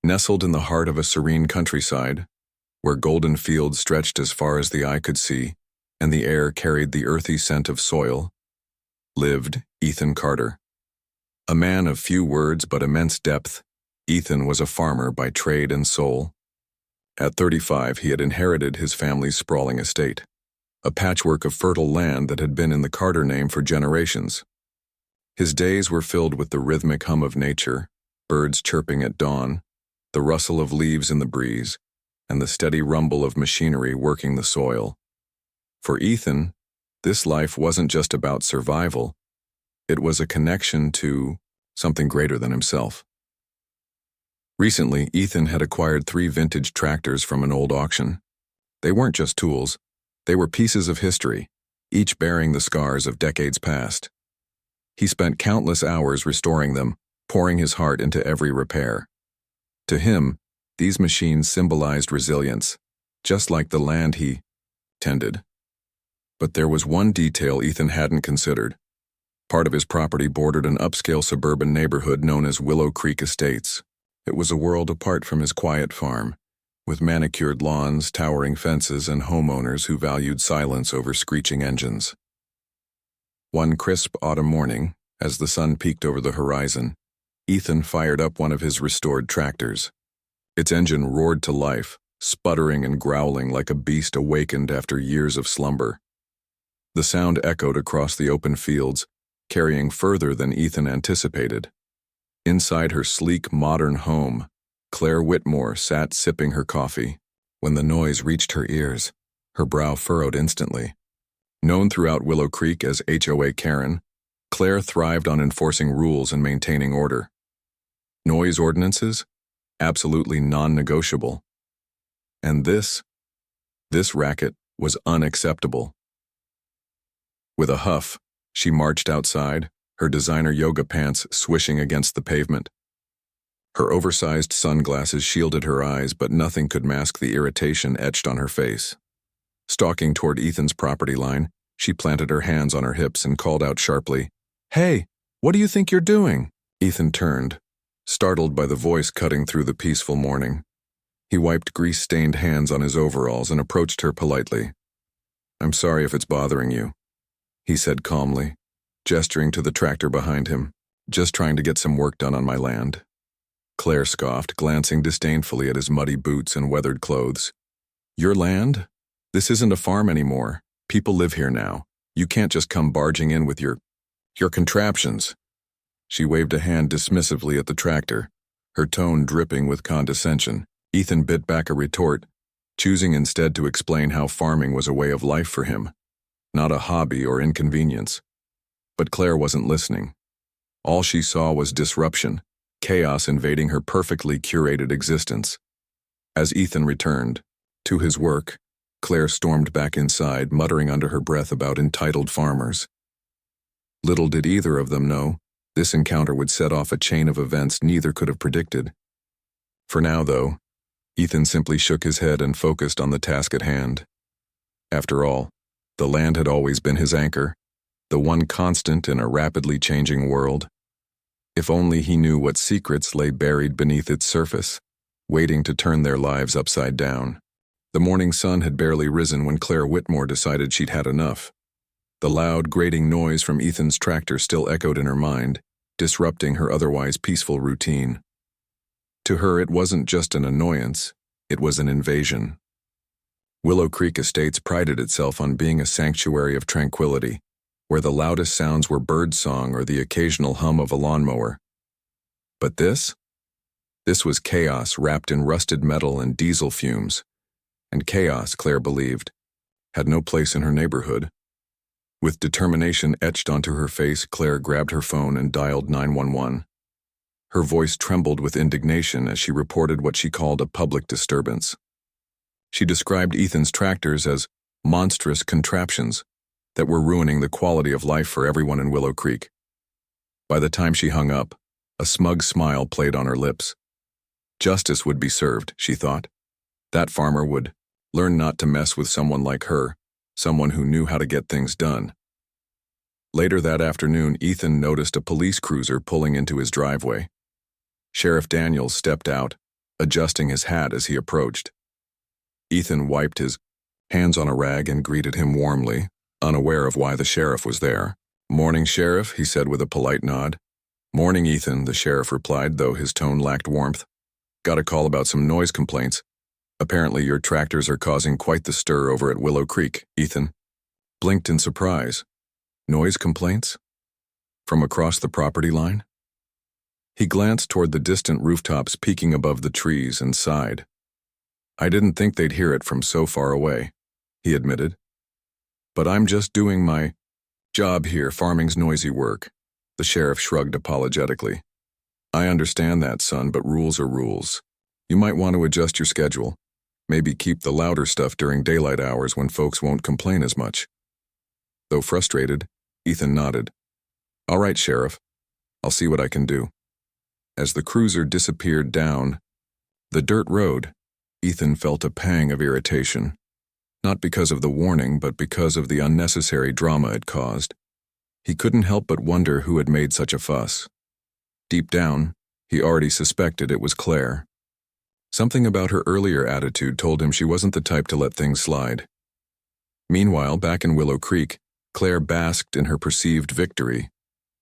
Nestled in the heart of a serene countryside, where golden fields stretched as far as the eye could see, and the air carried the earthy scent of soil, lived Ethan Carter. A man of few words but immense depth, Ethan was a farmer by trade and soul. At 35, he had inherited his family's sprawling estate, a patchwork of fertile land that had been in the Carter name for generations. His days were filled with the rhythmic hum of nature, birds chirping at dawn, the rustle of leaves in the breeze, and the steady rumble of machinery working the soil. For Ethan, this life wasn't just about survival. It was a connection to something greater than himself. Recently, Ethan had acquired 3 vintage tractors from an old auction. They weren't just tools. They were pieces of history, each bearing the scars of decades past. He spent countless hours restoring them, pouring his heart into every repair. To him, these machines symbolized resilience, just like the land he tended. But there was one detail Ethan hadn't considered. Part of his property bordered an upscale suburban neighborhood known as Willow Creek Estates. It was a world apart from his quiet farm, with manicured lawns, towering fences, and homeowners who valued silence over screeching engines. One crisp autumn morning, as the sun peeked over the horizon, Ethan fired up one of his restored tractors. Its engine roared to life, sputtering and growling like a beast awakened after years of slumber. The sound echoed across the open fields, carrying further than Ethan anticipated. Inside her sleek, modern home, Claire Whitmore sat sipping her coffee. When the noise reached her ears, her brow furrowed instantly. Known throughout Willow Creek as HOA Karen, Claire thrived on enforcing rules and maintaining order. Noise ordinances? Absolutely non-negotiable. And this racket was unacceptable. With a huff, she marched outside, her designer yoga pants swishing against the pavement. Her oversized sunglasses shielded her eyes, but nothing could mask the irritation etched on her face. Stalking toward Ethan's property line, she planted her hands on her hips and called out sharply, "Hey, what do you think you're doing?" Ethan turned, startled by the voice cutting through the peaceful morning. He wiped grease-stained hands on his overalls and approached her politely. "I'm sorry if it's bothering you," he said calmly, gesturing to the tractor behind him. "Just trying to get some work done on my land." Claire scoffed, glancing disdainfully at his muddy boots and weathered clothes. "Your land? This isn't a farm anymore. People live here now. You can't just come barging in with your contraptions." She waved a hand dismissively at the tractor, her tone dripping with condescension. Ethan bit back a retort, choosing instead to explain how farming was a way of life for him, not a hobby or inconvenience. But Claire wasn't listening. All she saw was disruption, chaos invading her perfectly curated existence. As Ethan returned to his work, Claire stormed back inside, muttering under her breath about entitled farmers. Little did either of them know, this encounter would set off a chain of events neither could have predicted. For now, though, Ethan simply shook his head and focused on the task at hand. After all, the land had always been his anchor, the one constant in a rapidly changing world. If only he knew what secrets lay buried beneath its surface, waiting to turn their lives upside down. The morning sun had barely risen when Claire Whitmore decided she'd had enough. The loud, grating noise from Ethan's tractor still echoed in her mind, disrupting her otherwise peaceful routine. To her, it wasn't just an annoyance, it was an invasion. Willow Creek Estates prided itself on being a sanctuary of tranquility, where the loudest sounds were birdsong or the occasional hum of a lawnmower. But this was chaos wrapped in rusted metal and diesel fumes. And chaos, Claire believed, had no place in her neighborhood. With determination etched onto her face, Claire grabbed her phone and dialed 911. Her voice trembled with indignation as she reported what she called a public disturbance. She described Ethan's tractors as monstrous contraptions that were ruining the quality of life for everyone in Willow Creek. By the time she hung up, a smug smile played on her lips. Justice would be served, she thought. That farmer would learn not to mess with someone like her, someone who knew how to get things done. Later that afternoon, Ethan noticed a police cruiser pulling into his driveway. Sheriff Daniels stepped out, adjusting his hat as he approached. Ethan wiped his hands on a rag and greeted him warmly, unaware of why the sheriff was there. "Morning, Sheriff," he said with a polite nod. "Morning, Ethan," the sheriff replied, though his tone lacked warmth. "Got a call about some noise complaints. Apparently your tractors are causing quite the stir over at Willow Creek." Ethan blinked in surprise. Noise complaints? From across the property line? He glanced toward the distant rooftops peeking above the trees and sighed. "I didn't think they'd hear it from so far away," he admitted. "But I'm just doing my job here, farming's noisy work." The sheriff shrugged apologetically. "I understand that, son, but rules are rules. You might want to adjust your schedule. Maybe keep the louder stuff during daylight hours when folks won't complain as much." Though frustrated, Ethan nodded. "All right, Sheriff. I'll see what I can do." As the cruiser disappeared down the dirt road, Ethan felt a pang of irritation. Not because of the warning, but because of the unnecessary drama it caused. He couldn't help but wonder who had made such a fuss. Deep down, he already suspected it was Claire. Something about her earlier attitude told him she wasn't the type to let things slide. Meanwhile, back in Willow Creek, Claire basked in her perceived victory.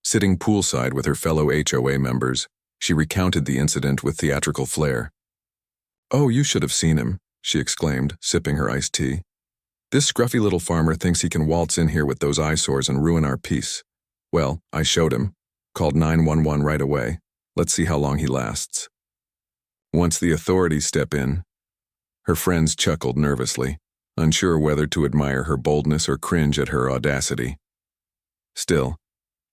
Sitting poolside with her fellow HOA members, she recounted the incident with theatrical flair. "Oh, you should have seen him," she exclaimed, sipping her iced tea. "This scruffy little farmer thinks he can waltz in here with those eyesores and ruin our peace. Well, I showed him. Called 911 right away. Let's see how long he lasts." Once the authorities step in, her friends chuckled nervously, unsure whether to admire her boldness or cringe at her audacity. Still,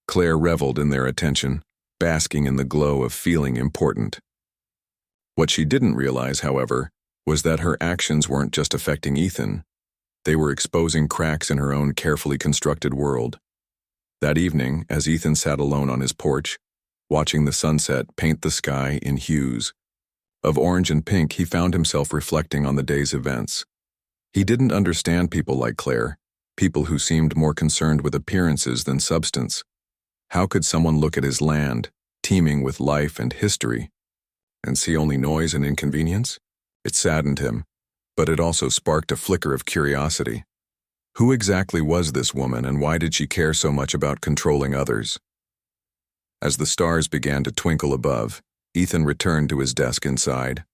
Claire reveled in their attention, basking in the glow of feeling important. What she didn't realize, however, was that her actions weren't just affecting Ethan. They were exposing cracks in her own carefully constructed world. That evening, as Ethan sat alone on his porch, watching the sunset paint the sky in hues of orange and pink, he found himself reflecting on the day's events. He didn't understand people like Claire, people who seemed more concerned with appearances than substance. How could someone look at his land, teeming with life and history, and see only noise and inconvenience? It saddened him, but it also sparked a flicker of curiosity. Who exactly was this woman, and why did she care so much about controlling others? As the stars began to twinkle above, Ethan returned to his desk inside.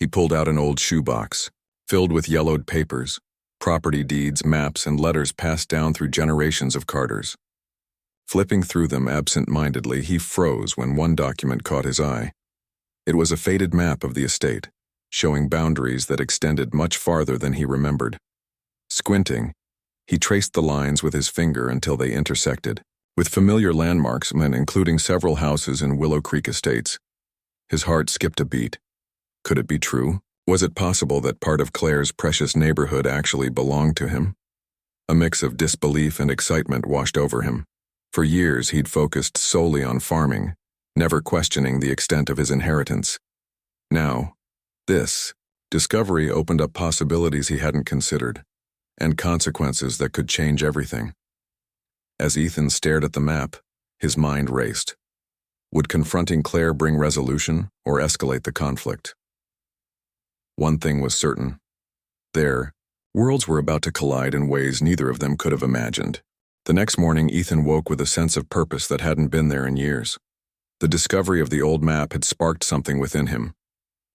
He pulled out an old shoebox, filled with yellowed papers, property deeds, maps, and letters passed down through generations of Carters. Flipping through them absent-mindedly, he froze when one document caught his eye. It was a faded map of the estate, showing boundaries that extended much farther than he remembered. Squinting, he traced the lines with his finger until they intersected, with familiar landmarks, including several houses in Willow Creek Estates. His heart skipped a beat. Could it be true? Was it possible that part of Claire's precious neighborhood actually belonged to him? A mix of disbelief and excitement washed over him. For years, he'd focused solely on farming, never questioning the extent of his inheritance. Now, this discovery opened up possibilities he hadn't considered, and consequences that could change everything. As Ethan stared at the map, his mind raced. Would confronting Claire bring resolution or escalate the conflict? One thing was certain. Their worlds were about to collide in ways neither of them could have imagined. The next morning, Ethan woke with a sense of purpose that hadn't been there in years. The discovery of the old map had sparked something within him,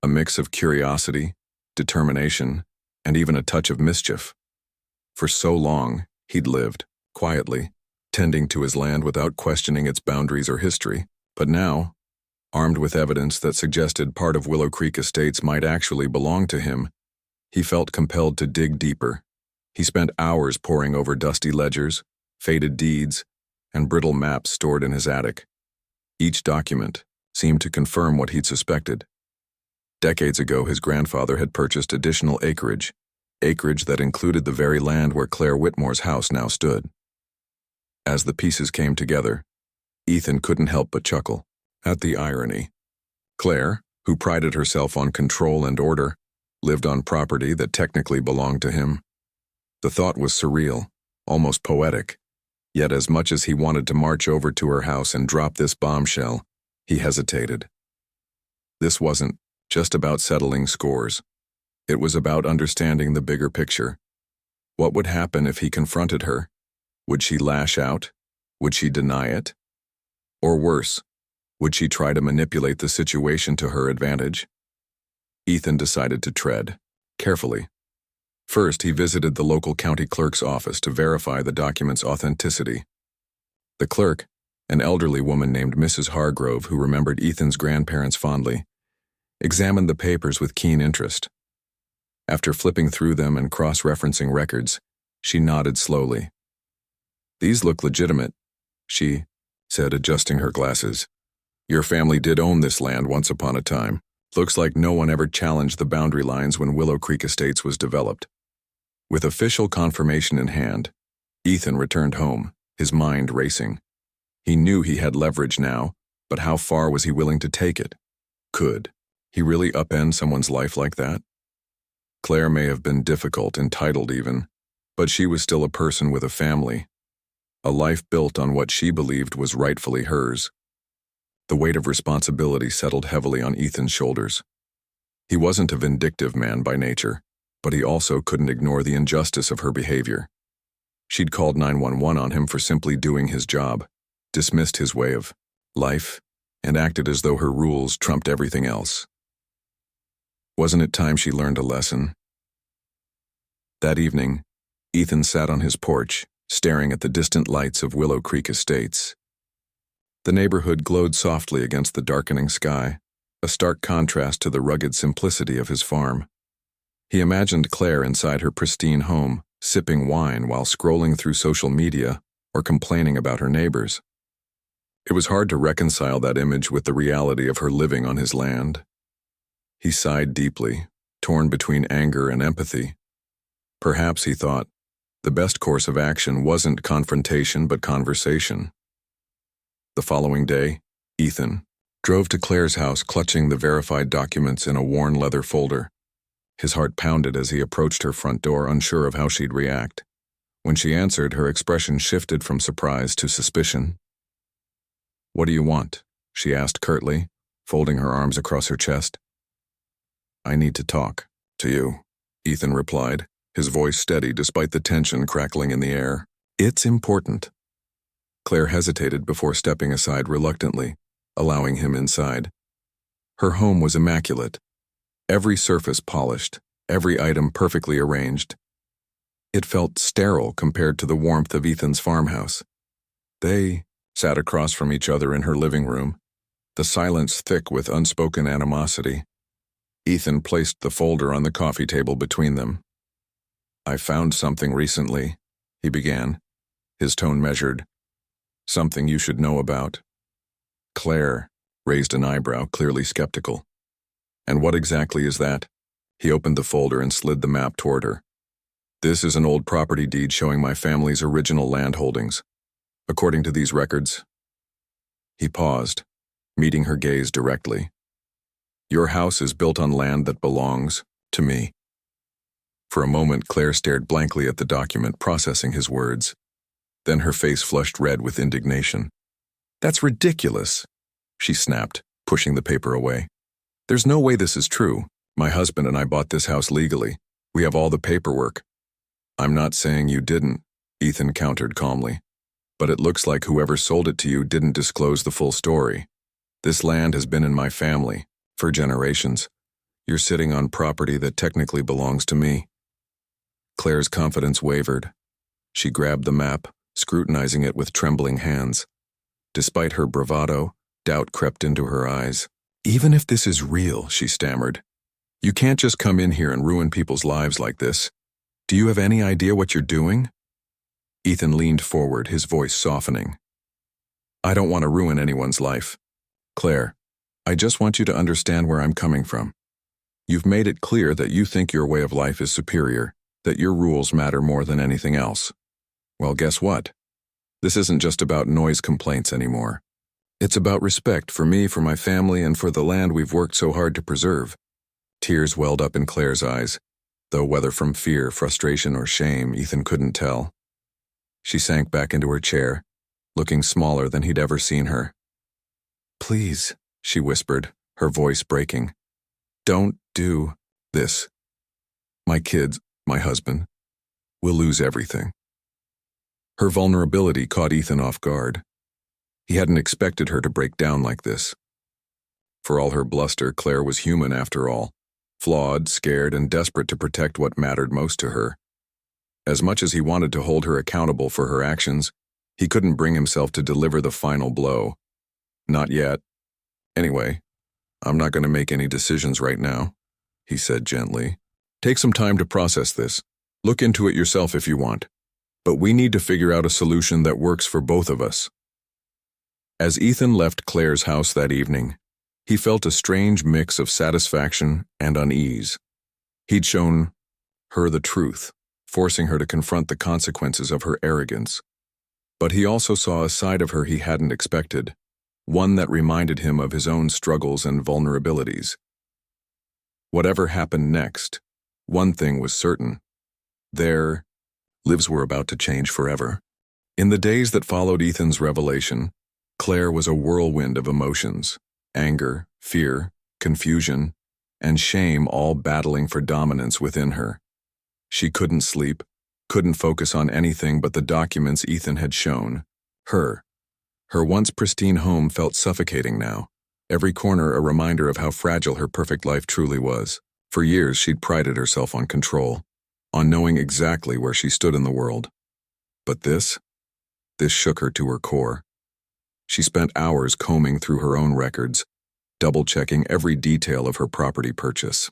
a mix of curiosity, determination, and even a touch of mischief. For so long, he'd lived, quietly, tending to his land without questioning its boundaries or history. But now, armed with evidence that suggested part of Willow Creek Estates might actually belong to him, he felt compelled to dig deeper. He spent hours poring over dusty ledgers, faded deeds, and brittle maps stored in his attic. Each document seemed to confirm what he'd suspected. Decades ago, his grandfather had purchased additional acreage that included the very land where Claire Whitmore's house now stood. As the pieces came together, Ethan couldn't help but chuckle at the irony. Claire, who prided herself on control and order, lived on property that technically belonged to him. The thought was surreal, almost poetic. Yet as much as he wanted to march over to her house and drop this bombshell, he hesitated. This wasn't just about settling scores. It was about understanding the bigger picture. What would happen if he confronted her? Would she lash out? Would she deny it? Or worse, would she try to manipulate the situation to her advantage? Ethan decided to tread carefully. First, he visited the local county clerk's office to verify the document's authenticity. The clerk, an elderly woman named Mrs. Hargrove who remembered Ethan's grandparents fondly, examined the papers with keen interest. After flipping through them and cross-referencing records, she nodded slowly. "These look legitimate," she said, adjusting her glasses. "Your family did own this land once upon a time. Looks like no one ever challenged the boundary lines when Willow Creek Estates was developed." With official confirmation in hand, Ethan returned home, his mind racing. He knew he had leverage now, but how far was he willing to take it? Could he really upend someone's life like that? Claire may have been difficult, entitled even, but she was still a person with a family, a life built on what she believed was rightfully hers. The weight of responsibility settled heavily on Ethan's shoulders. He wasn't a vindictive man by nature, but he also couldn't ignore the injustice of her behavior. She'd called 911 on him for simply doing his job, dismissed his way of life, and acted as though her rules trumped everything else. Wasn't it time she learned a lesson? That evening, Ethan sat on his porch, staring at the distant lights of Willow Creek Estates. The neighborhood glowed softly against the darkening sky, a stark contrast to the rugged simplicity of his farm. He imagined Claire inside her pristine home, sipping wine while scrolling through social media or complaining about her neighbors. It was hard to reconcile that image with the reality of her living on his land. He sighed deeply, torn between anger and empathy. Perhaps, he thought, the best course of action wasn't confrontation but conversation. The following day, Ethan drove to Claire's house clutching the verified documents in a worn leather folder. His heart pounded as he approached her front door, unsure of how she'd react. When she answered, her expression shifted from surprise to suspicion. "What do you want?" she asked curtly, folding her arms across her chest. "I need to talk to you," Ethan replied, his voice steady despite the tension crackling in the air. "It's important." Claire hesitated before stepping aside reluctantly, allowing him inside. Her home was immaculate, every surface polished, every item perfectly arranged. It felt sterile compared to the warmth of Ethan's farmhouse. They sat across from each other in her living room, the silence thick with unspoken animosity. Ethan placed the folder on the coffee table between them. "I found something recently," he began, his tone measured. "Something you should know about." Claire raised an eyebrow, clearly skeptical. "And what exactly is that?" He opened the folder and slid the map toward her. "This is an old property deed showing my family's original land holdings. According to these records..." He paused, meeting her gaze directly. "Your house is built on land that belongs to me." For a moment, Claire stared blankly at the document, processing his words. Then her face flushed red with indignation. "That's ridiculous," she snapped, pushing the paper away. "There's no way this is true. My husband and I bought this house legally. We have all the paperwork." "I'm not saying you didn't," Ethan countered calmly. "But it looks like whoever sold it to you didn't disclose the full story. This land has been in my family for generations. You're sitting on property that technically belongs to me." Claire's confidence wavered. She grabbed the map, scrutinizing it with trembling hands. Despite her bravado, doubt crept into her eyes. "Even if this is real," she stammered, "you can't just come in here and ruin people's lives like this. Do you have any idea what you're doing?" Ethan leaned forward, his voice softening. "I don't want to ruin anyone's life. Claire, I just want you to understand where I'm coming from. You've made it clear that you think your way of life is superior, that your rules matter more than anything else. Well, guess what? This isn't just about noise complaints anymore. It's about respect for me, for my family, and for the land we've worked so hard to preserve." Tears welled up in Claire's eyes, though whether from fear, frustration, or shame, Ethan couldn't tell. She sank back into her chair, looking smaller than he'd ever seen her. "Please," she whispered, her voice breaking. Don't do this. My kids, my husband, will lose everything. Her vulnerability caught Ethan off guard. He hadn't expected her to break down like this. For all her bluster, Claire was human after all, flawed, scared, and desperate to protect what mattered most to her. As much as he wanted to hold her accountable for her actions, he couldn't bring himself to deliver the final blow. Not yet. Anyway, I'm not going to make any decisions right now, he said gently. Take some time to process this. Look into it yourself if you want. But we need to figure out a solution that works for both of us. As Ethan left Claire's house that evening, he felt a strange mix of satisfaction and unease. He'd shown her the truth, forcing her to confront the consequences of her arrogance. But he also saw a side of her he hadn't expected, one that reminded him of his own struggles and vulnerabilities. Whatever happened next, one thing was certain. Their lives were about to change forever. In the days that followed Ethan's revelation, Claire was a whirlwind of emotions, anger, fear, confusion, and shame all battling for dominance within her. She couldn't sleep, couldn't focus on anything but the documents Ethan had shown. Her once pristine home felt suffocating now, every corner a reminder of how fragile her perfect life truly was. For years she'd prided herself on control, on knowing exactly where she stood in the world. But this shook her to her core. She spent hours combing through her own records, double-checking every detail of her property purchase.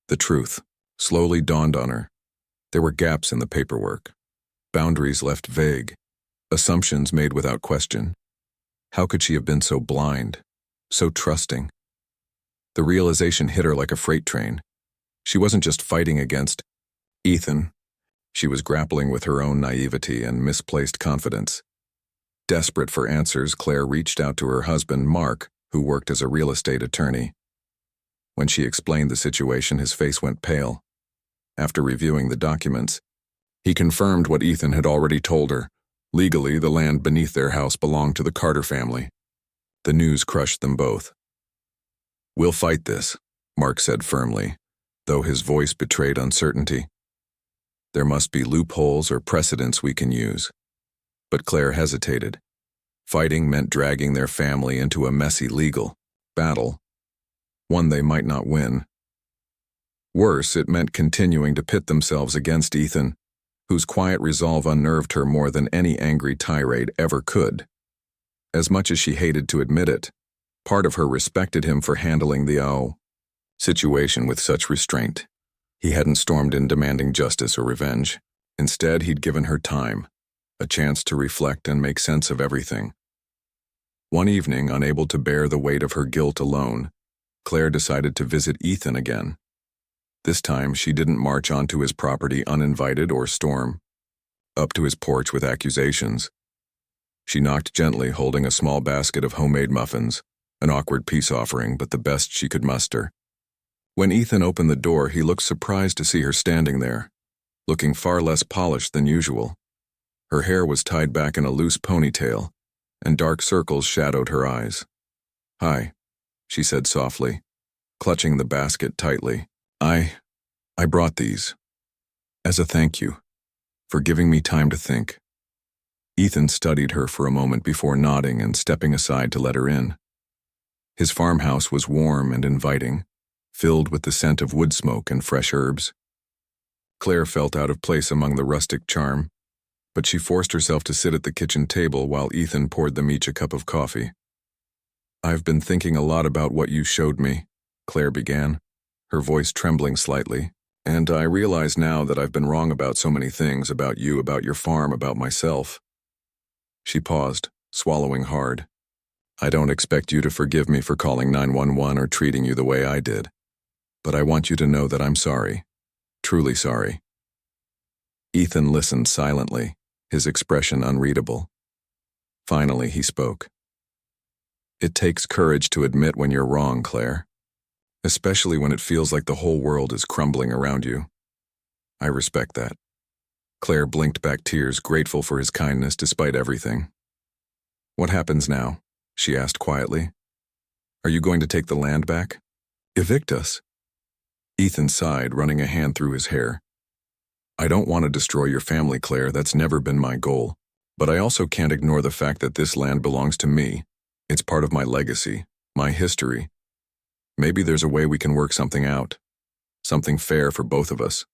The truth slowly dawned on her. There were gaps in the paperwork, boundaries left vague, assumptions made without question. How could she have been so blind, so trusting? The realization hit her like a freight train. She wasn't just fighting against Ethan. She was grappling with her own naivety and misplaced confidence. Desperate for answers, Claire reached out to her husband, Mark, who worked as a real estate attorney. When she explained the situation, his face went pale. After reviewing the documents, he confirmed what Ethan had already told her. Legally, the land beneath their house belonged to the Carter family. The news crushed them both. "We'll fight this," Mark said firmly, though his voice betrayed uncertainty. "There must be loopholes or precedents we can use." But Claire hesitated. Fighting meant dragging their family into a messy legal battle, one they might not win. Worse, it meant continuing to pit themselves against Ethan, whose quiet resolve unnerved her more than any angry tirade ever could. As much as she hated to admit it, part of her respected him for handling the situation with such restraint. He hadn't stormed in demanding justice or revenge. Instead, he'd given her time, a chance to reflect and make sense of everything. One evening, unable to bear the weight of her guilt alone, Claire decided to visit Ethan again. This time, she didn't march onto his property uninvited or storm up to his porch with accusations. She knocked gently, holding a small basket of homemade muffins, an awkward peace offering, but the best she could muster. When Ethan opened the door, he looked surprised to see her standing there, looking far less polished than usual. Her hair was tied back in a loose ponytail, and dark circles shadowed her eyes. "Hi," she said softly, clutching the basket tightly. I brought these as a thank you for giving me time to think." Ethan studied her for a moment before nodding and stepping aside to let her in. His farmhouse was warm and inviting, filled with the scent of wood smoke and fresh herbs. Claire felt out of place among the rustic charm, but she forced herself to sit at the kitchen table while Ethan poured them each a cup of coffee. "I've been thinking a lot about what you showed me," Claire began, her voice trembling slightly, "and I realize now that I've been wrong about so many things, about you, about your farm, about myself." She paused, swallowing hard. "I don't expect you to forgive me for calling 911 or treating you the way I did, but I want you to know that I'm sorry, truly sorry." Ethan listened silently, his expression unreadable. Finally, he spoke. "It takes courage to admit when you're wrong, Claire. Especially when it feels like the whole world is crumbling around you. I respect that." Claire blinked back tears, grateful for his kindness despite everything. "What happens now?" she asked quietly. "Are you going to take the land back?" Evict us. Ethan sighed, running a hand through his hair. I don't want to destroy your family, Claire. That's never been my goal. But I also can't ignore the fact that this land belongs to me. It's part of my legacy, my history. Maybe there's a way we can work something out. Something fair for both of us.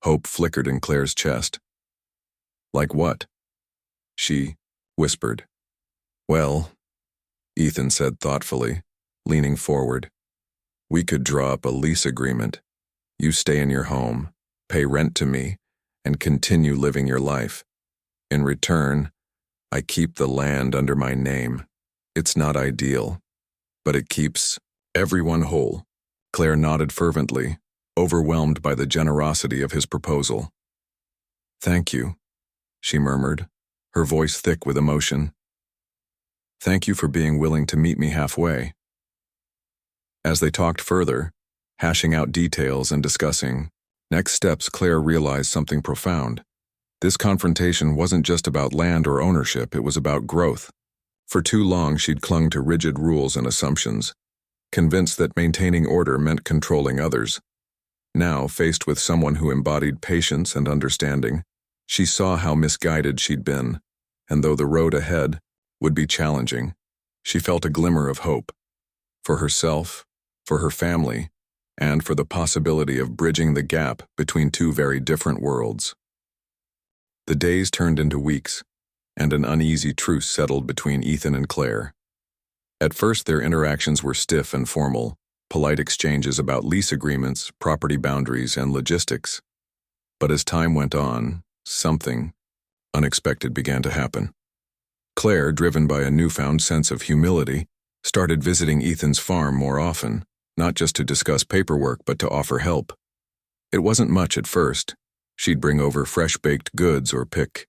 Hope flickered in Claire's chest. Like what? She whispered. Well, Ethan said thoughtfully, leaning forward. We could draw up a lease agreement. You stay in your home, pay rent to me, and continue living your life. In return, I keep the land under my name. It's not ideal, but it keeps everyone whole. Claire nodded fervently, overwhelmed by the generosity of his proposal. Thank you, she murmured, her voice thick with emotion. Thank you for being willing to meet me halfway. As they talked further, hashing out details and discussing next steps, Claire realized something profound. This confrontation wasn't just about land or ownership, it was about growth. For too long, she'd clung to rigid rules and assumptions, convinced that maintaining order meant controlling others. Now, faced with someone who embodied patience and understanding, she saw how misguided she'd been, and though the road ahead would be challenging, she felt a glimmer of hope. For herself, for her family, and for the possibility of bridging the gap between two very different worlds. The days turned into weeks, and an uneasy truce settled between Ethan and Claire. At first, their interactions were stiff and formal, polite exchanges about lease agreements, property boundaries, and logistics. But as time went on, something unexpected began to happen. Claire, driven by a newfound sense of humility, started visiting Ethan's farm more often, not just to discuss paperwork but to offer help. It wasn't much at first. She'd bring over fresh-baked goods or pick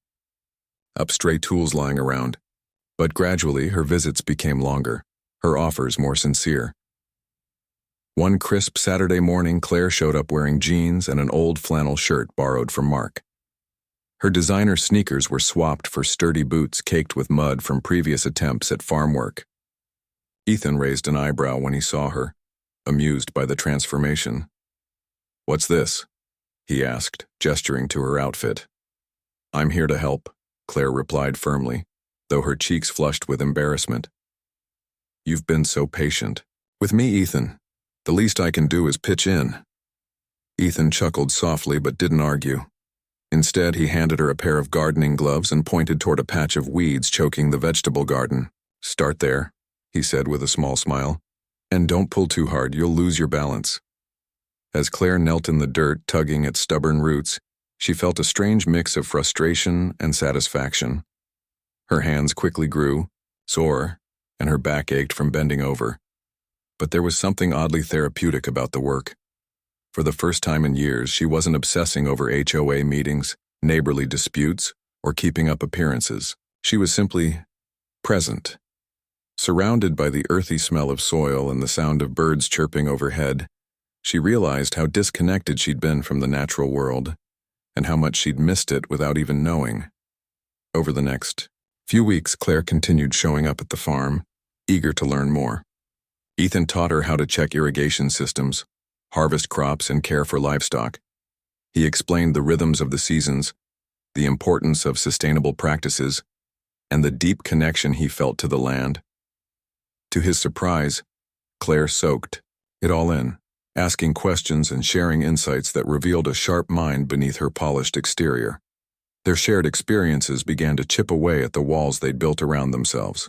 up stray tools lying around. But gradually, her visits became longer, her offers more sincere. One crisp Saturday morning, Claire showed up wearing jeans and an old flannel shirt borrowed from Mark. Her designer sneakers were swapped for sturdy boots caked with mud from previous attempts at farm work. Ethan raised an eyebrow when he saw her, amused by the transformation. "What's this?" he asked, gesturing to her outfit. "I'm here to help," Claire replied firmly, though her cheeks flushed with embarrassment. "You've been so patient. With me, Ethan. The least I can do is pitch in." Ethan chuckled softly but didn't argue. Instead, he handed her a pair of gardening gloves and pointed toward a patch of weeds choking the vegetable garden. "Start there," he said with a small smile. "And don't pull too hard, you'll lose your balance." As Claire knelt in the dirt, tugging at stubborn roots, she felt a strange mix of frustration and satisfaction. Her hands quickly grew, sore, and her back ached from bending over. But there was something oddly therapeutic about the work. For the first time in years, she wasn't obsessing over HOA meetings, neighborly disputes, or keeping up appearances. She was simply present. Surrounded by the earthy smell of soil and the sound of birds chirping overhead, she realized how disconnected she'd been from the natural world, and how much she'd missed it without even knowing. Over the next few weeks, Claire continued showing up at the farm, eager to learn more. Ethan taught her how to check irrigation systems, harvest crops, and care for livestock. He explained the rhythms of the seasons, the importance of sustainable practices, and the deep connection he felt to the land. To his surprise, Claire soaked it all in, asking questions and sharing insights that revealed a sharp mind beneath her polished exterior. Their shared experiences began to chip away at the walls they'd built around themselves.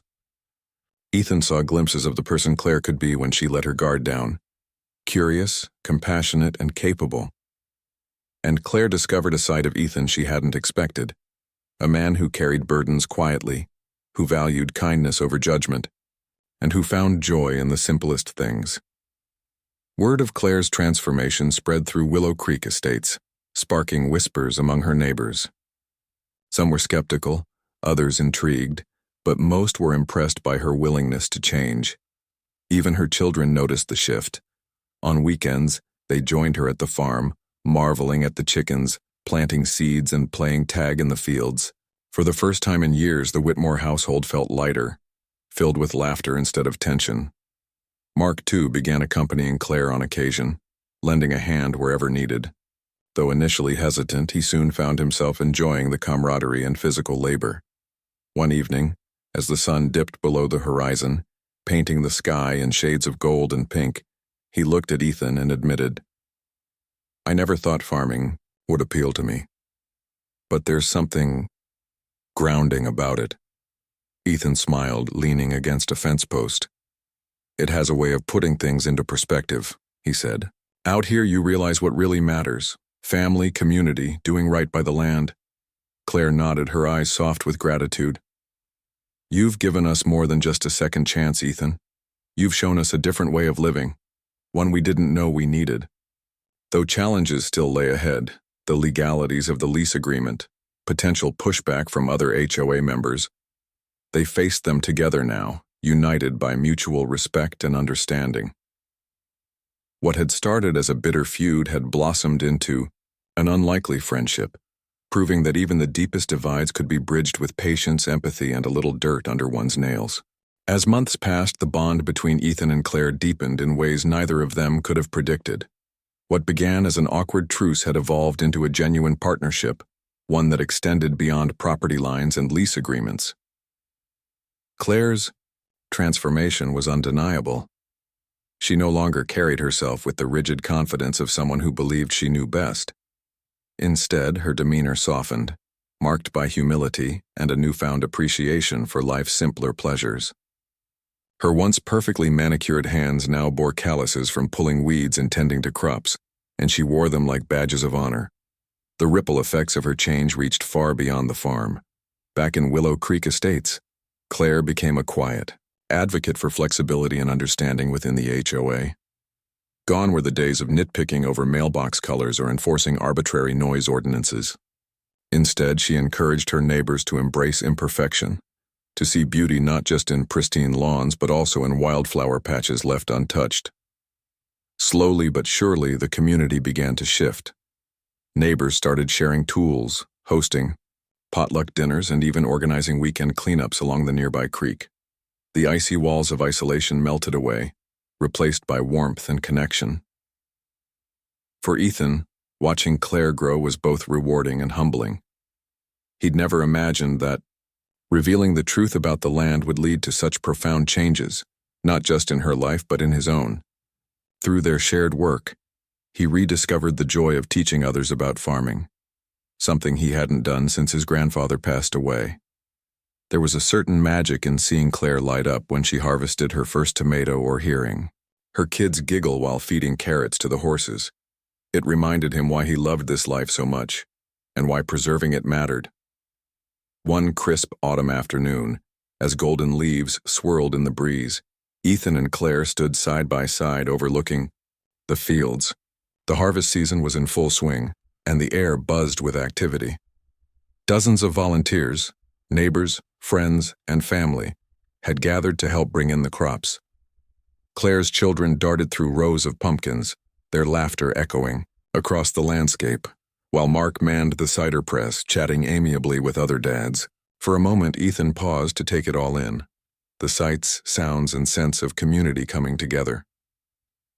Ethan saw glimpses of the person Claire could be when she let her guard down, curious, compassionate, and capable. And Claire discovered a side of Ethan she hadn't expected, a man who carried burdens quietly, who valued kindness over judgment, and who found joy in the simplest things. Word of Claire's transformation spread through Willow Creek Estates, sparking whispers among her neighbors. Some were skeptical, others intrigued, but most were impressed by her willingness to change. Even her children noticed the shift. On weekends, they joined her at the farm, marveling at the chickens, planting seeds and playing tag in the fields. For the first time in years, the Whitmore household felt lighter, filled with laughter instead of tension. Mark, too, began accompanying Claire on occasion, lending a hand wherever needed. Though initially hesitant, he soon found himself enjoying the camaraderie and physical labor. One evening, as the sun dipped below the horizon, painting the sky in shades of gold and pink, he looked at Ethan and admitted, "I never thought farming would appeal to me. But there's something grounding about it." Ethan smiled, leaning against a fence post. "It has a way of putting things into perspective," he said. "Out here you realize what really matters. Family, community, doing right by the land." Claire nodded, her eyes soft with gratitude. "You've given us more than just a second chance, Ethan. You've shown us a different way of living, one we didn't know we needed." Though challenges still lay ahead, the legalities of the lease agreement, potential pushback from other HOA members, they faced them together now, united by mutual respect and understanding. What had started as a bitter feud had blossomed into an unlikely friendship, proving that even the deepest divides could be bridged with patience, empathy, and a little dirt under one's nails. As months passed, the bond between Ethan and Claire deepened in ways neither of them could have predicted. What began as an awkward truce had evolved into a genuine partnership, one that extended beyond property lines and lease agreements. Claire's transformation was undeniable. She no longer carried herself with the rigid confidence of someone who believed she knew best. Instead, her demeanor softened, marked by humility and a newfound appreciation for life's simpler pleasures. Her once perfectly manicured hands now bore calluses from pulling weeds and tending to crops, and she wore them like badges of honor. The ripple effects of her change reached far beyond the farm. Back in Willow Creek Estates, Claire became a quiet advocate for flexibility and understanding within the HOA. Gone were the days of nitpicking over mailbox colors or enforcing arbitrary noise ordinances. Instead, she encouraged her neighbors to embrace imperfection, to see beauty not just in pristine lawns but also in wildflower patches left untouched. Slowly but surely, the community began to shift. Neighbors started sharing tools, hosting potluck dinners, and even organizing weekend cleanups along the nearby creek. The icy walls of isolation melted away, replaced by warmth and connection. For Ethan, watching Claire grow was both rewarding and humbling. He'd never imagined that revealing the truth about the land would lead to such profound changes, not just in her life but in his own. Through their shared work, he rediscovered the joy of teaching others about farming, something he hadn't done since his grandfather passed away. There was a certain magic in seeing Claire light up when she harvested her first tomato or hearing her kids giggle while feeding carrots to the horses. It reminded him why he loved this life so much, and why preserving it mattered. One crisp autumn afternoon, as golden leaves swirled in the breeze, Ethan and Claire stood side by side overlooking the fields. The harvest season was in full swing, and the air buzzed with activity. Dozens of volunteers, neighbors, friends, and family had gathered to help bring in the crops. Claire's children darted through rows of pumpkins, their laughter echoing across the landscape, while Mark manned the cider press, chatting amiably with other dads. For a moment, Ethan paused to take it all in, the sights, sounds, and sense of community coming together.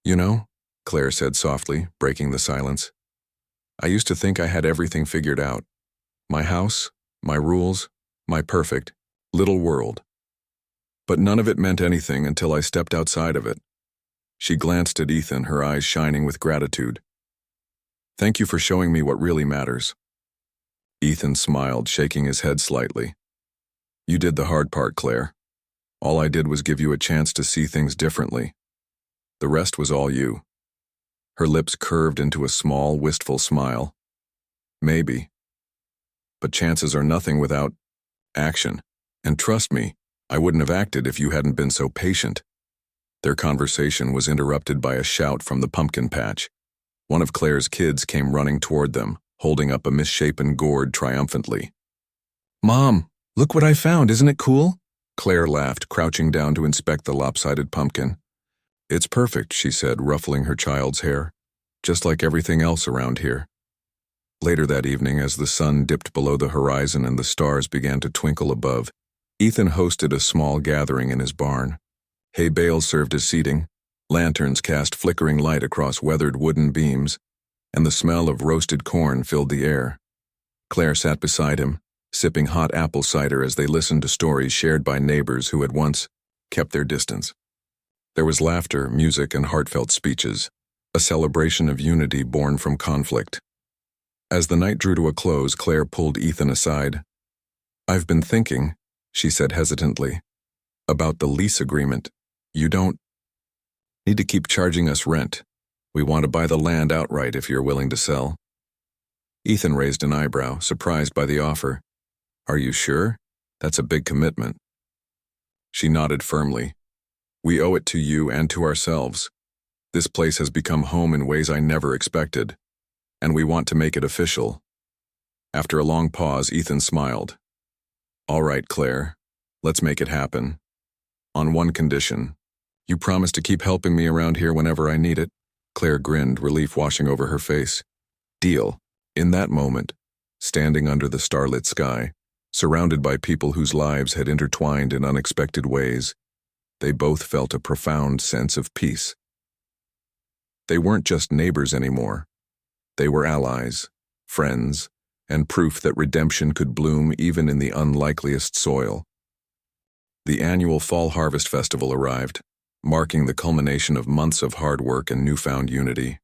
"You know," Claire said softly, breaking the silence, "I used to think I had everything figured out. My house, my rules, my perfect little world. But none of it meant anything until I stepped outside of it." She glanced at Ethan, her eyes shining with gratitude. "Thank you for showing me what really matters." Ethan smiled, shaking his head slightly. "You did the hard part, Claire. All I did was give you a chance to see things differently. The rest was all you." Her lips curved into a small, wistful smile. "Maybe. But chances are nothing without action. And trust me, I wouldn't have acted if you hadn't been so patient." Their conversation was interrupted by a shout from the pumpkin patch. One of Claire's kids came running toward them, holding up a misshapen gourd triumphantly. "Mom, look what I found, isn't it cool?" Claire laughed, crouching down to inspect the lopsided pumpkin. "It's perfect," she said, ruffling her child's hair, "just like everything else around here." Later that evening, as the sun dipped below the horizon and the stars began to twinkle above, Ethan hosted a small gathering in his barn. Hay bales served as seating, Lanterns cast flickering light across weathered wooden beams, and the smell of roasted corn filled the air. Claire sat beside him, sipping hot apple cider as they listened to stories shared by neighbors who had once kept their distance. There was laughter, music, and heartfelt speeches, a celebration of unity born from conflict. As the night drew to a close, Claire pulled Ethan aside. "I've been thinking," she said hesitantly, "about the lease agreement. You don't need to keep charging us rent. We want to buy the land outright if you're willing to sell." Ethan raised an eyebrow, surprised by the offer. "Are you sure? That's a big commitment." She nodded firmly. "We owe it to you and to ourselves. This place has become home in ways I never expected, and we want to make it official." After a long pause, Ethan smiled. "All right, Claire, let's make it happen. On one condition. You promise to keep helping me around here whenever I need it?" Claire grinned, relief washing over her face. "Deal." In that moment, standing under the starlit sky, surrounded by people whose lives had intertwined in unexpected ways, they both felt a profound sense of peace. They weren't just neighbors anymore. They were allies, friends, and proof that redemption could bloom even in the unlikeliest soil. The annual Fall Harvest Festival arrived, marking the culmination of months of hard work and newfound unity.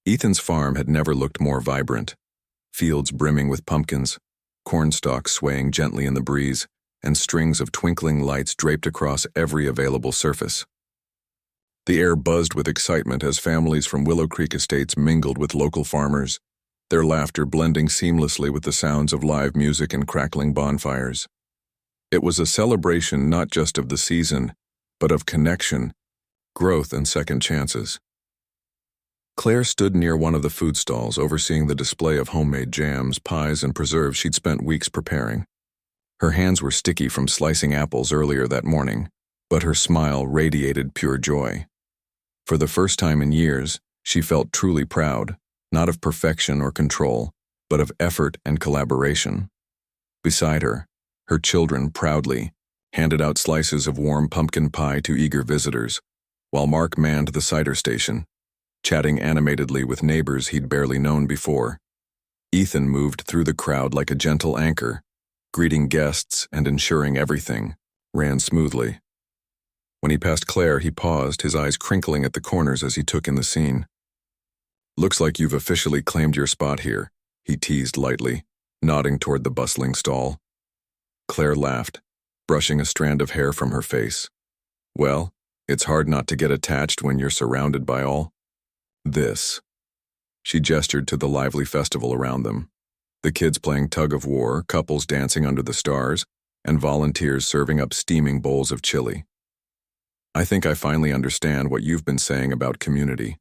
Ethan's farm had never looked more vibrant, fields brimming with pumpkins, corn stalks swaying gently in the breeze, and strings of twinkling lights draped across every available surface. The air buzzed with excitement as families from Willow Creek Estates mingled with local farmers, their laughter blending seamlessly with the sounds of live music and crackling bonfires. It was a celebration not just of the season, but of connection, growth, and second chances. Claire stood near one of the food stalls, overseeing the display of homemade jams, pies, and preserves she'd spent weeks preparing. Her hands were sticky from slicing apples earlier that morning, but her smile radiated pure joy. For the first time in years, she felt truly proud, not of perfection or control, but of effort and collaboration. Beside her, her children proudly handed out slices of warm pumpkin pie to eager visitors, while Mark manned the cider station, chatting animatedly with neighbors he'd barely known before. Ethan moved through the crowd like a gentle anchor, greeting guests and ensuring everything ran smoothly. When he passed Claire, he paused, his eyes crinkling at the corners as he took in the scene. "Looks like you've officially claimed your spot here," he teased lightly, nodding toward the bustling stall. Claire laughed, brushing a strand of hair from her face. "Well, it's hard not to get attached when you're surrounded by all this." She gestured to the lively festival around them. The kids playing tug-of-war, couples dancing under the stars, and volunteers serving up steaming bowls of chili. "I think I finally understand what you've been saying about community.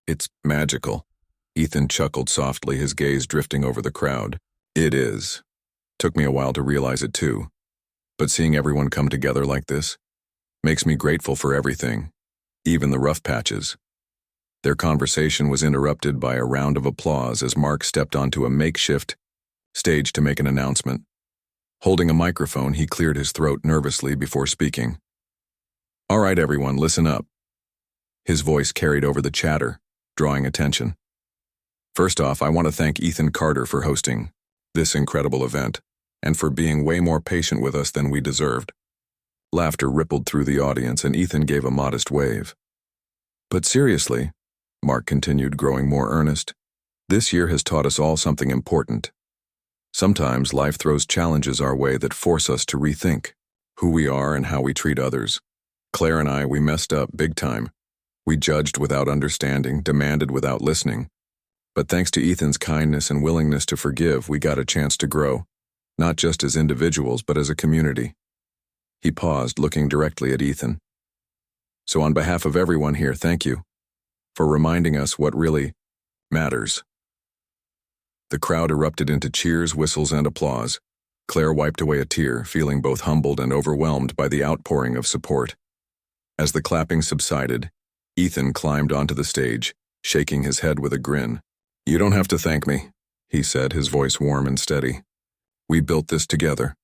It's magical." Ethan chuckled softly, his gaze drifting over the crowd. "It is. Took me a while to realize it too. But seeing everyone come together like this makes me grateful for everything, even the rough patches." Their conversation was interrupted by a round of applause as Mark stepped onto a makeshift stage to make an announcement. Holding a microphone, he cleared his throat nervously before speaking. "All right, everyone, listen up." His voice carried over the chatter, drawing attention. "First off, I want to thank Ethan Carter for hosting this incredible event, and for being way more patient with us than we deserved." Laughter rippled through the audience, and Ethan gave a modest wave. "But seriously," Mark continued, growing more earnest, "this year has taught us all something important. Sometimes life throws challenges our way that force us to rethink who we are and how we treat others. Claire and I, we messed up big time. We judged without understanding, demanded without listening. But thanks to Ethan's kindness and willingness to forgive, we got a chance to grow, not just as individuals, but as a community." He paused, looking directly at Ethan. "So on behalf of everyone here, thank you for reminding us what really matters." The crowd erupted into cheers, whistles, and applause. Claire wiped away a tear, feeling both humbled and overwhelmed by the outpouring of support. As the clapping subsided, Ethan climbed onto the stage, shaking his head with a grin. "You don't have to thank me," he said, his voice warm and steady. "We built this together.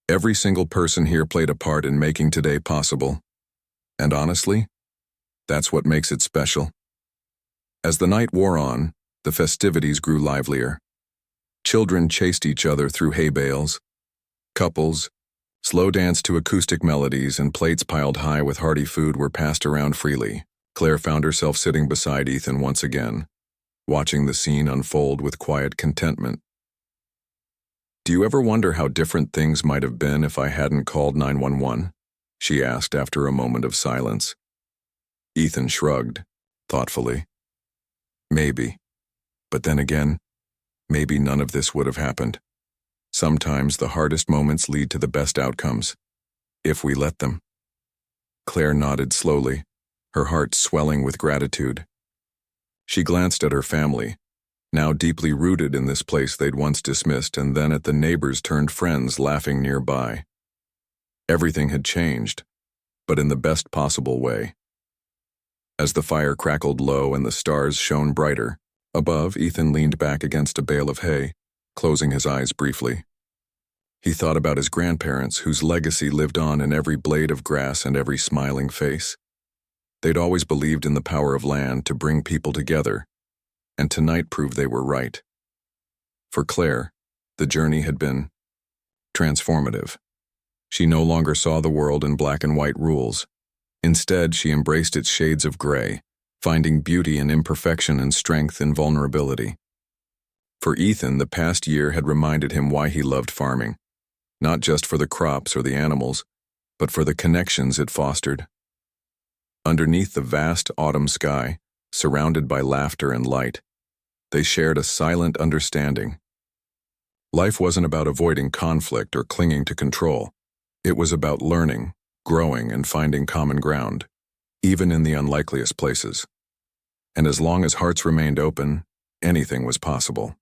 Every single person here played a part in making today possible. And honestly, That's what makes it special. As the night wore on, the festivities grew livelier. Children chased each other through hay bales. Couples, slow danced to acoustic melodies, and plates piled high with hearty food were passed around freely. Claire found herself sitting beside Ethan once again, watching the scene unfold with quiet contentment. "Do you ever wonder how different things might have been if I hadn't called 911? She asked after a moment of silence. Ethan shrugged, thoughtfully. Maybe. But then again, maybe none of this would have happened. Sometimes the hardest moments lead to the best outcomes, if we let them. Claire nodded slowly, her heart swelling with gratitude. She glanced at her family, now deeply rooted in this place they'd once dismissed, and then at the neighbors turned friends laughing nearby. Everything had changed, but in the best possible way. As the fire crackled low and the stars shone brighter, above, Ethan leaned back against a bale of hay, closing his eyes briefly. He thought about his grandparents, whose legacy lived on in every blade of grass and every smiling face. They'd always believed in the power of land to bring people together, and tonight proved they were right. For Claire, the journey had been transformative. She no longer saw the world in black and white rules. Instead, she embraced its shades of gray, finding beauty in imperfection and strength in vulnerability. For Ethan, the past year had reminded him why he loved farming, not just for the crops or the animals, but for the connections it fostered. Underneath the vast autumn sky, surrounded by laughter and light, they shared a silent understanding. Life wasn't about avoiding conflict or clinging to control. It was about learning, growing, and finding common ground, even in the unlikeliest places. And as long as hearts remained open, anything was possible.